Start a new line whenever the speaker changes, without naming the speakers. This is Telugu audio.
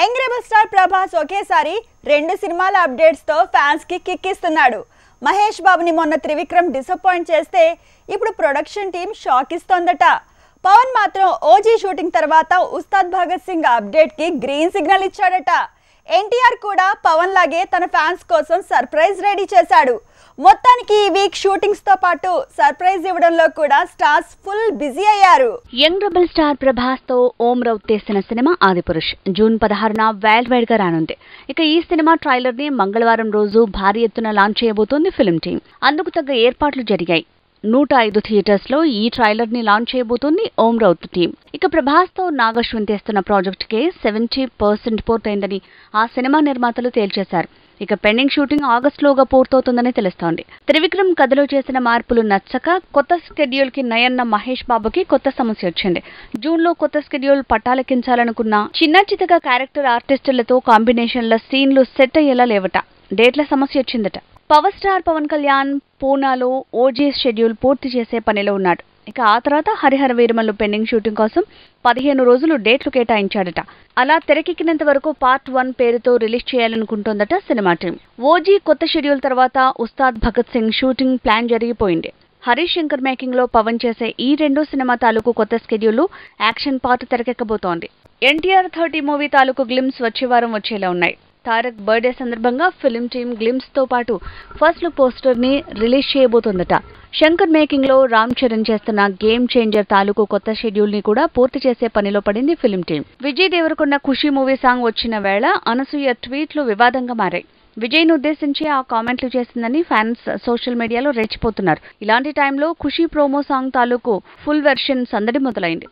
యంగ్ రెబల్ స్టార్ ప్రభాస్ ఒకేసారి 2 సినిమాల అప్డేట్స్ తో ఫ్యాన్స్ కి కిక్ ఇస్తున్నాడు. మహేష్ బాబుని మొన్న త్రివిక్రమ్ డిసప్పాయింట్ చేస్తే ఇప్పుడు ప్రొడక్షన్ టీం షాక్ ఇస్తోందట. పవన్ మాత్రం ఓజీ షూటింగ్ తర్వాత ఉస్తాద్ భగత్ సింగ్ అప్డేట్ కి గ్రీన్ సిగ్నల్ ఇచ్చాడట. ఎన్టీఆర్ కూడా పవన్ లాగే తన ఫ్యాన్స్ కోసం సర్ప్రైజ్ రెడీ చేశాడు. మొత్తానికి ఈ వీక్ షూటింగ్స్ తో పాటు సర్ప్రైజ్ ఇవ్వడంలో కూడా స్టార్స్ ఫుల్ బిజీ అయ్యారు.
యంగ్ రెబల్ స్టార్ ప్రభాస్ తో ఓం రౌత్ తీసిన సినిమా ఆదిపురుష్ జూన్ 16న వరల్డ్ వైడ్ గా రానుంది. ఇక ఈ సినిమా ట్రైలర్ ని మంగళవారం రోజు భారీ ఎత్తున లాంచ్ చేయబోతోంది ఫిల్మ్ టీం. అందుకు తగ్గ ఏర్పాట్లు జరిగాయి. 105 థియేటర్స్ లో ఈ ట్రైలర్ ని లాంచ్ చేయబోతోంది ఓం రౌత్ టీం. ఇక ప్రభాస్ తో నాగశ్విన్ తీస్తున్న ప్రాజెక్ట్ కే 70% పూర్తయిందని ఆ సినిమా నిర్మాతలు తేల్చేశారు. ఇక పెండింగ్ షూటింగ్ ఆగస్టులోగా పూర్తవుతుందని తెలుస్తోంది. త్రివిక్రమ్ కథలో చేసిన మార్పులు నచ్చక కొత్త స్కెడ్యూల్ కి నయన్న మహేష్ బాబుకి కొత్త సమస్య వచ్చింది. జూన్ లో కొత్త స్కెడ్యూల్ పట్టాలెక్కించాలనుకున్న చిన్న చితక క్యారెక్టర్ ఆర్టిస్టులతో కాంబినేషన్ల సీన్లు సెట్ అయ్యేలా లేవట. డేట్ల సమస్య వచ్చిందట. పవర్ స్టార్ పవన్ కళ్యాణ్ పూనాలో ఓజీ షెడ్యూల్ పూర్తి చేసే పనిలో ఉన్నాడు. ఇక ఆ తర్వాత హరిహర వీరమల్లు పెండింగ్ షూటింగ్ కోసం 15 రోజులు డేట్లు కేటాయించాడట. అలా తెరకెక్కినంత వరకు పార్ట్ 1 పేరుతో రిలీజ్ చేయాలనుకుంటోందట సినిమా టీం. ఓజీ కొత్త షెడ్యూల్ తర్వాత ఉస్తాద్ భగత్ సింగ్ షూటింగ్ ప్లాన్ జరిగిపోయింది. హరీష్ శంకర్ మేకింగ్ లో పవన్ చేసే ఈ 2 సినిమా తాలూకు కొత్త స్కెడ్యూల్ యాక్షన్ పార్ట్ తెరకెక్కబోతోంది. ఎన్టీఆర్ 30 మూవీ తాలూకు గ్లిమ్స్ వచ్చే వారం వచ్చేలా ఉన్నాయి. తారక్ బర్త్డే సందర్భంగా ఫిల్మ్ టీం గ్లిమ్స్ తో పాటు ఫస్ట్ లుక్ పోస్టర్ ని రిలీజ్ చేయబోతోందట. శంకర్ మేకింగ్ లో రామ్ చరణ్ చేస్తున్న గేమ్ చేంజర్ తాలూకు కొత్త షెడ్యూల్ ని కూడా పూర్తి చేసే పనిలో పడింది ఫిల్మ్ టీం. విజయ్ దేవరకొండ ఖుషీ మూవీ సాంగ్ వచ్చిన వేళ అనసూయ ట్వీట్లు వివాదంగా మారాయి. విజయ్ ను ఉద్దేశించి ఆ కామెంట్లు చేసిందని ఫ్యాన్స్ సోషల్ మీడియాలో రెచ్చిపోతున్నారు. ఇలాంటి టైంలో ఖుషీ ప్రోమో సాంగ్ తాలూకు ఫుల్ వెర్షన్ సందడి మొదలైంది.